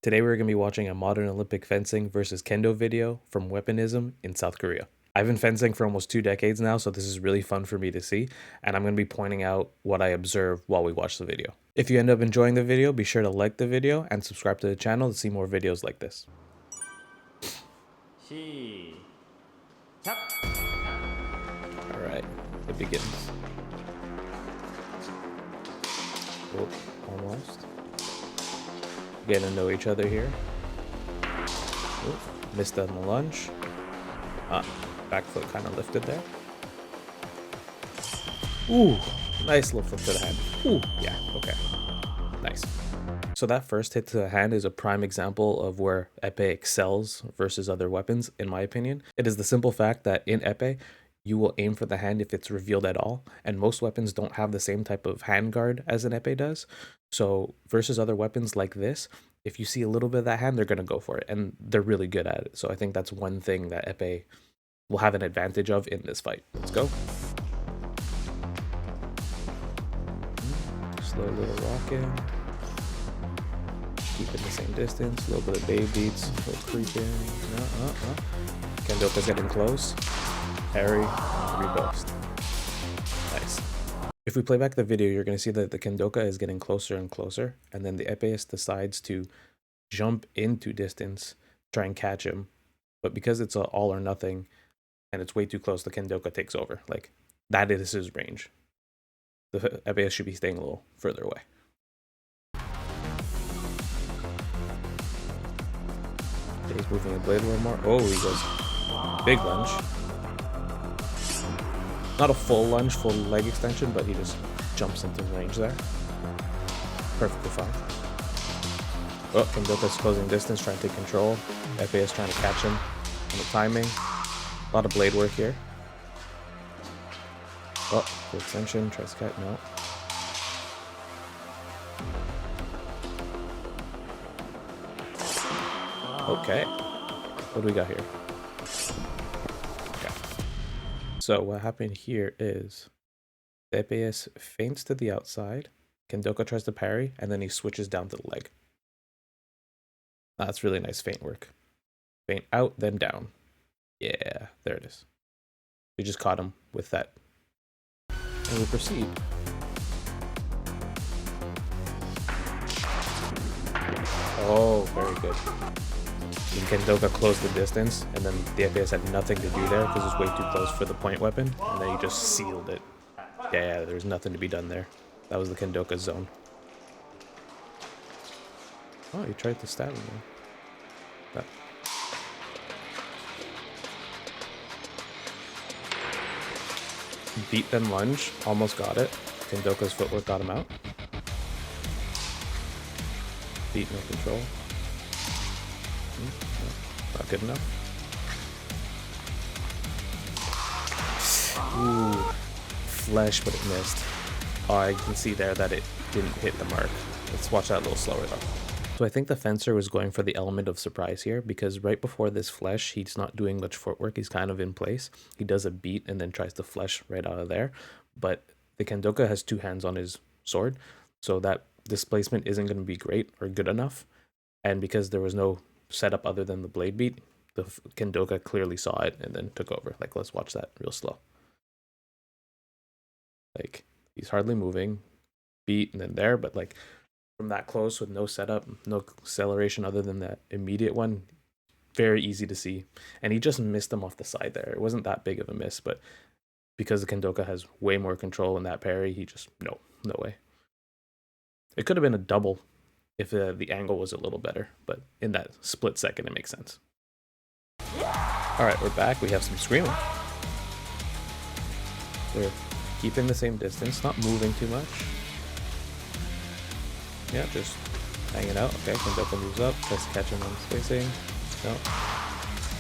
Today we're going to be watching a modern Olympic fencing versus Kendo video from Weaponism in South Korea. I've been fencing for almost 2 decades now, so this is really fun for me to see, and I'm going to be pointing out what I observe while we watch the video. If you end up enjoying the video, be sure to like the video and subscribe to the channel to see more videos like this. Alright, it begins. Oh, almost. Getting to know each other here. Ooh, missed on the lunge. Back foot kind of lifted there. Ooh, nice little flip to the hand. Ooh, yeah, okay. Nice. So that first hit to the hand is a prime example of where Epee excels versus other weapons, in my opinion. It is the simple fact that in Epee, you will aim for the hand if it's revealed at all, and most weapons don't have the same type of hand guard as an Epee does. So versus other weapons like this, if you see a little bit of that hand, they're going to go for it, and they're really good at it. So I think that's one thing that Epee will have an advantage of in this fight. Let's go. Slow little walk-in. Keeping the same distance. A little bit of baby beats. A little creeping. Kendoka's getting close. Parry. Repost. Nice. If we play back the video, you're going to see that the Kendoka is getting closer and closer, and then the Epee decides to jump into distance, try and catch him. But because it's an all or nothing, and it's way too close, the Kendoka takes over. Like, that is his range. The Epee should be staying a little further away. He's moving the blade a little more. Oh, he goes big lunge. Not a full lunge, full leg extension, but he just jumps into range there. Perfectly fine. Oh, Kendoka's closing distance, trying to take control. Epee is trying to catch him on the timing. A lot of blade work here. Oh, full extension, tries to catch, no. Okay. What do we got here? Okay. So what happened here is the Epee feints to the outside, Kendoka tries to parry, and then he switches down to the leg. That's really nice feint work. Feint out, then down. Yeah, there it is. We just caught him with that. And we proceed. Oh, very good. And Kendoka closed the distance, and then the Epee had nothing to do there because it was way too close for the point weapon, and then he just sealed it. Yeah, there was nothing to be done there. That was the Kendoka zone. Oh, he tried to stab him there. Beat then lunge, almost got it. Kendoka's footwork got him out. Beat, no control. No, not good enough. Ooh, flesh, but it missed. Oh, I can see there that it didn't hit the mark. Let's watch that a little slower though. So I think the fencer was going for the element of surprise here, because right before this flesh, he's not doing much footwork. He's kind of in place. He does a beat and then tries to flesh right out of there. But the Kendoka has 2 hands on his sword, so that displacement isn't going to be great or good enough. And because there was no setup other than the blade beat, the Kendoka clearly saw it and then took over. Like, let's watch that real slow. Like, he's hardly moving, beat, and then there, but like from that close with no setup, no acceleration other than that immediate one, very easy to see. And he just missed him off the side there. It wasn't that big of a miss, but because the Kendoka has way more control in that parry, he just, no way. It could have been a double if the angle was a little better, but in that split second, it makes sense. All right, we're back. We have some screaming. We're keeping the same distance, not moving too much. Yeah, just hanging out. Okay, Kendoka moves up, tries to catch him on spacing.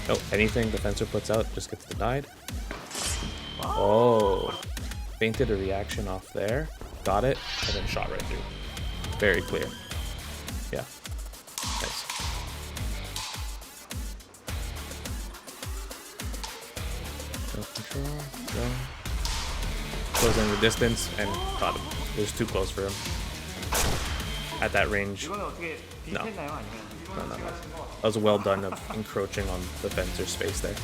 No, anything the fencer puts out just gets denied. Oh, feinted a reaction off there, got it, and then shot right through. Very clear. Yeah, nice. No control, no. Closing the distance and caught him. It was too close for him. At that range, no. No, no, no. That was well done of encroaching on the fencer's space there.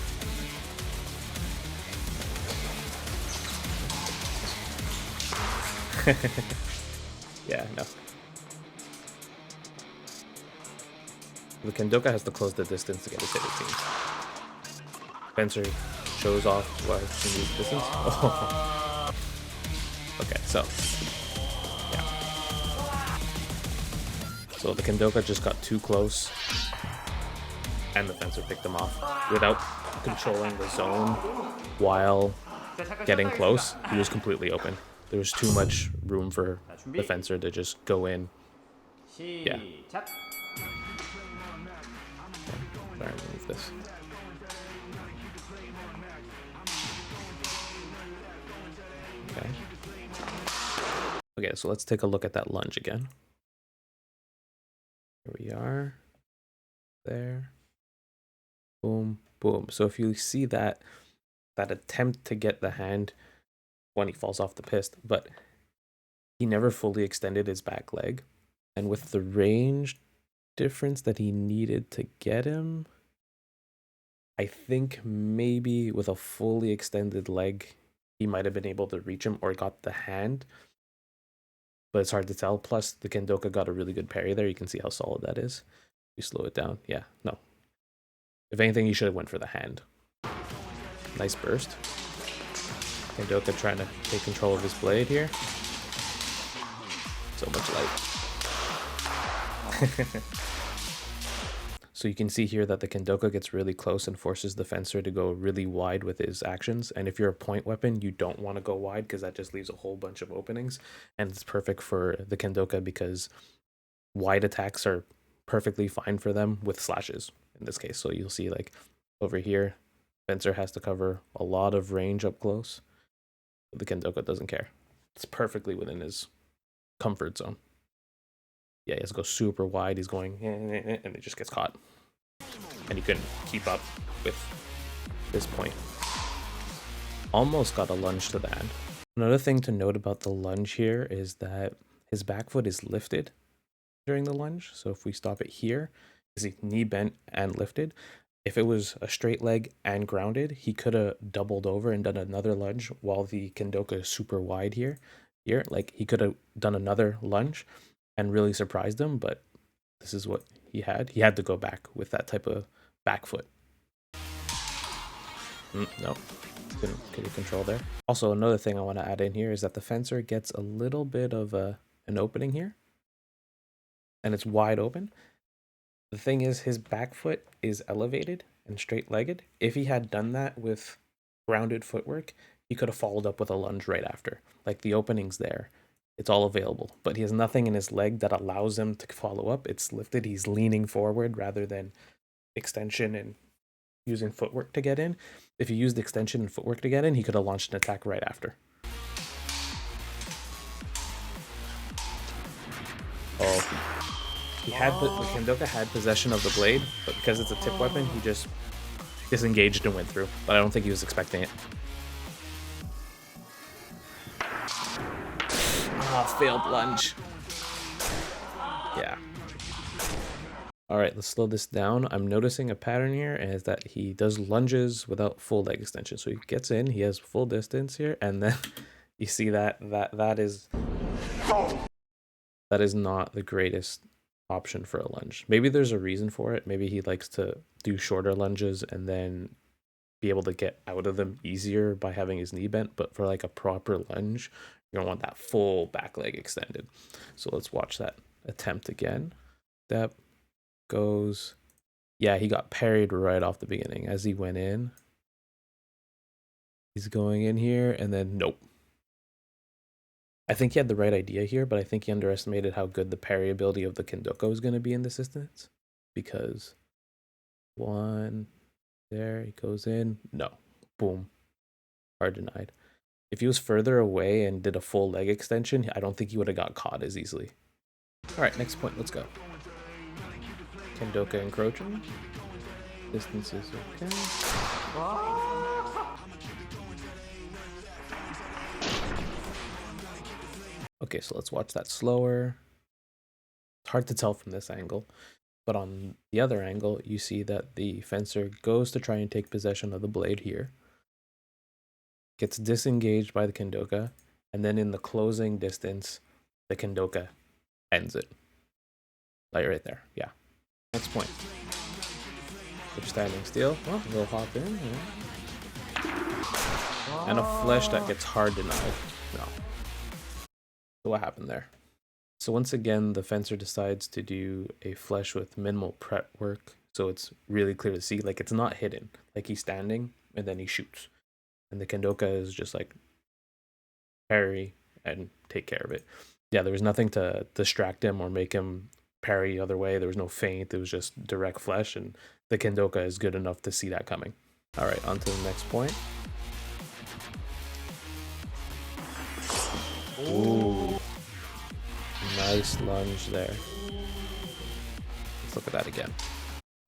Yeah, no. The Kendoka has to close the distance to get his hit, it seems. Fencer shows off what he needs distance. Oh. Okay, so yeah. So the Kendoka just got too close, and the Fencer picked him off without controlling the zone while getting close. He was completely open. There was too much room for the Fencer to just go in. Yeah. Try and remove this. Okay. Okay, so let's take a look at that lunge again. Here we are. There. Boom, boom. So if you see that attempt to get the hand when he falls off the pist, but he never fully extended his back leg. And with the range difference that he needed to get him, I think maybe with a fully extended leg, he might have been able to reach him or got the hand. But it's hard to tell. Plus, the Kendoka got a really good parry there. You can see how solid that is. You slow it down. Yeah, no. If anything, he should have went for the hand. Nice burst. Kendoka trying to take control of his blade here. So much light. So you can see here that the Kendoka gets really close and forces the Fencer to go really wide with his actions. And if you're a point weapon, you don't want to go wide because that just leaves a whole bunch of openings. And it's perfect for the Kendoka because wide attacks are perfectly fine for them with slashes in this case. So you'll see like over here, Fencer has to cover a lot of range up close. But the Kendoka doesn't care. It's perfectly within his comfort zone. Yeah, he has to go super wide. He's going, and it just gets caught. And he couldn't keep up with this point. Almost got a lunge to the hand. Another thing to note about the lunge here is that his back foot is lifted during the lunge. So if we stop it here, is he knee bent and lifted? If it was a straight leg and grounded, he could have doubled over and done another lunge while the Kendoka is super wide here. Like he could have done another lunge and really surprised him, but this is what he had. He had to go back with that type of back foot. No, couldn't control there. Also, another thing I want to add in here is that the Fencer gets a little bit of an opening here, and it's wide open. The thing is, his back foot is elevated and straight-legged. If he had done that with grounded footwork, he could have followed up with a lunge right after. Like the opening's there. It's all available, but he has nothing in his leg that allows him to follow up. It's lifted. He's leaning forward rather than extension and using footwork to get in. If he used extension and footwork to get in, he could have launched an attack right after. Oh, he had the Kendoka had possession of the blade, but because it's a tip weapon, he just disengaged and went through. But I don't think he was expecting it. Failed lunge. Yeah. All right, let's slow this down. I'm noticing a pattern here, and is that he does lunges without full leg extension. So he gets in, he has full distance here, and then you see that is not the greatest option for a lunge. Maybe there's a reason for it. Maybe he likes to do shorter lunges and then be able to get out of them easier by having his knee bent. But for like a proper lunge, you're gonna want that full back leg extended. So let's watch that attempt again. Step goes. Yeah, he got parried right off the beginning as he went in. He's going in here and then nope. I think he had the right idea here, but I think he underestimated how good the parry ability of the Kendoka was going to be in this instance. Because one, there, he goes in. No. Boom. Hard denied. If he was further away and did a full leg extension, I don't think he would have got caught as easily. All right, next point. Let's go. Kendoka encroaching. Distance is okay. Okay, so let's watch that slower. It's hard to tell from this angle, But on the other angle, you see that the fencer goes to try and take possession of the blade here, gets disengaged by the Kendoka, and then in the closing distance, the Kendoka ends it. Like right there, yeah. Next point. If standing still, well, we'll hop in, yeah. And a flesh that gets hard denied. No. So what happened there? So once again, the fencer decides to do a flesh with minimal prep work, so it's really clear to see. Like, it's not hidden. Like, he's standing, and then he shoots. And the Kendoka is just like, parry and take care of it. Yeah, there was nothing to distract him or make him parry the other way. There was no feint. It was just direct flesh, and the Kendoka is good enough to see that coming. All right, on to the next point. Ooh. Nice lunge there. Let's look at that again.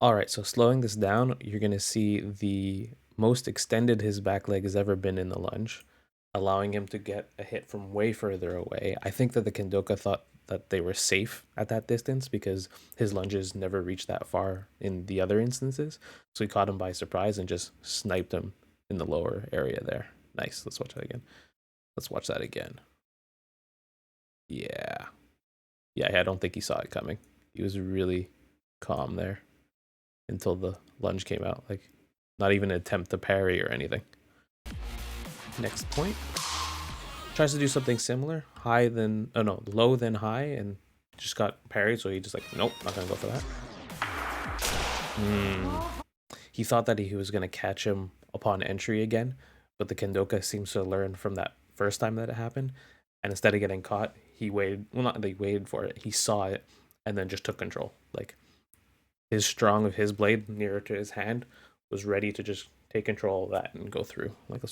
All right, so slowing this down, you're going to see the most extended his back leg has ever been in the lunge, allowing him to get a hit from way further away. I think that the Kendoka thought that they were safe at that distance because his lunges never reached that far in the other instances. So he caught him by surprise and just sniped him in the lower area there. Nice. Let's watch that again. Let's watch that again. Yeah. Yeah, I don't think he saw it coming. He was really calm there until the lunge came out. Like, not even an attempt to parry or anything. Next point. Tries to do something similar. Low then high, and just got parried, so he just like, nope, not gonna go for that. He thought that he was gonna catch him upon entry again, but the Kendoka seems to learn from that first time that it happened, and instead of getting caught, he waited. Well, not that he waited for it. He saw it, and then just took control. Like, his strong of his blade nearer to his hand was ready to just take control of that and go through. Like,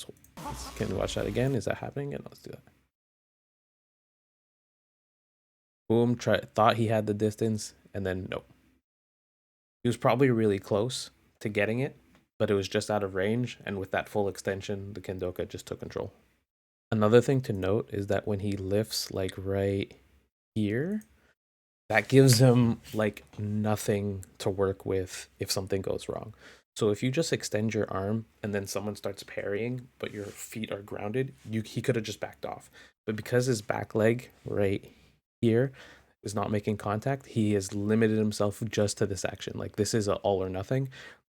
can we watch that again? Is that happening? And let's do that. Boom, thought he had the distance, and then nope. He was probably really close to getting it, but it was just out of range, and with that full extension, the Kendoka just took control. Another thing to note is that when he lifts like right here, that gives him like nothing to work with if something goes wrong. So if you just extend your arm and then someone starts parrying, but your feet are grounded, he could have just backed off. But because his back leg right here is not making contact, he has limited himself just to this action. Like, this is a all or nothing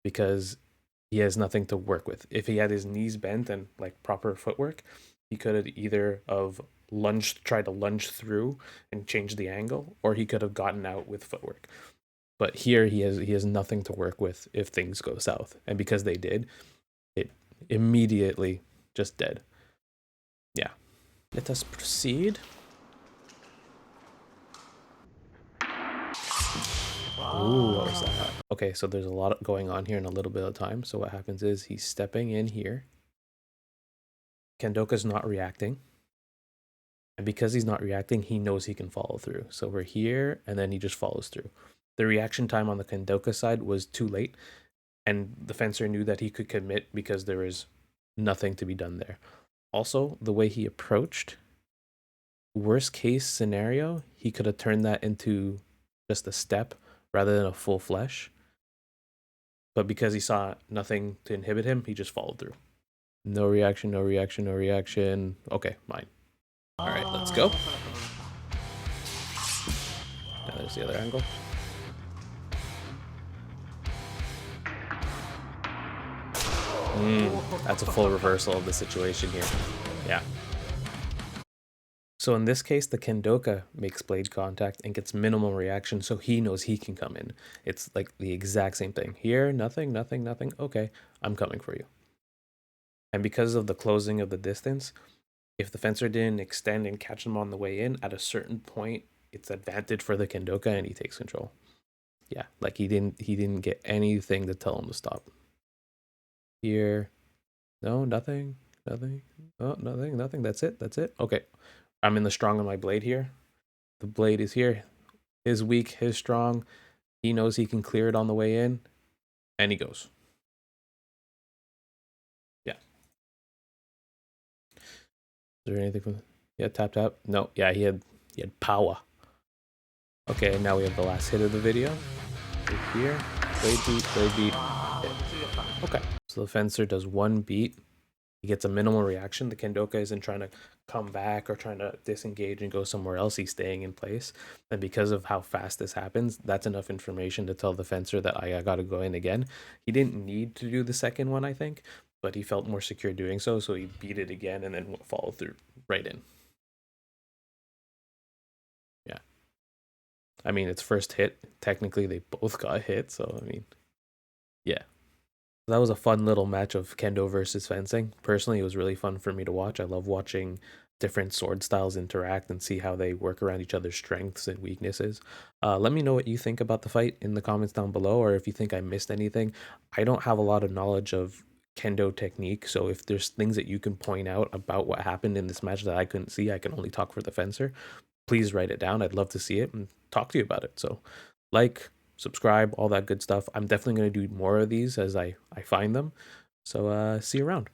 because he has nothing to work with. If he had his knees bent and like proper footwork, he could have either of tried to lunge through and change the angle, or he could have gotten out with footwork. But here he has nothing to work with if things go south. And because they did, it immediately just dead. Yeah. Let us proceed. Ooh, what was that? Okay, so there's a lot going on here in a little bit of time. So what happens is he's stepping in here. Kendoka's not reacting. And because he's not reacting, he knows he can follow through. So we're here, and then he just follows through. The reaction time on the Kendoka side was too late, and the fencer knew that he could commit because there was nothing to be done there. Also, the way he approached, worst case scenario, he could have turned that into just a step rather than a full flesh. But because he saw nothing to inhibit him, he just followed through. No reaction, no reaction, no reaction. Okay, mine. All right, let's go. Now there's the other angle. That's a full reversal of the situation here. Yeah. So in this case, the Kendoka makes blade contact and gets minimal reaction, so he knows he can come in. It's like the exact same thing. Here, nothing, nothing, nothing. Okay, I'm coming for you. And because of the closing of the distance, if the fencer didn't extend and catch him on the way in, at a certain point, it's advantage for the Kendoka and he takes control. Yeah, like he didn't get anything to tell him to stop. Here, no, nothing, nothing, oh, nothing, nothing. That's it, that's it. Okay, I'm in the strong on my blade here. The blade is here. His weak, his strong. He knows he can clear it on the way in, and he goes. Yeah. Is there anything from? Yeah, tap tap. No, yeah, he had power. Okay, now we have the last hit of the video. Right here. Blade beat. Hit. Okay. So the fencer does one beat. He gets a minimal reaction. The Kendoka isn't trying to come back or trying to disengage and go somewhere else. He's staying in place. And because of how fast this happens, that's enough information to tell the fencer that I got to go in again. He didn't need to do the second one, I think, but he felt more secure doing so. So he beat it again and then followed through right in. Yeah. I mean, it's first hit. Technically, they both got hit. So, I mean, yeah. That was a fun little match of Kendo versus fencing. Personally, it was really fun for me to watch. I love watching different sword styles interact and see how they work around each other's strengths and weaknesses. Let me know what you think about the fight in the comments down below, or if you think I missed anything. I don't have a lot of knowledge of Kendo technique, so if there's things that you can point out about what happened in this match that I couldn't see, I can only talk for the fencer. Please write it down. I'd love to see it and talk to you about it. So, like, subscribe, all that good stuff. I'm definitely going to do more of these as I find them. So, see you around.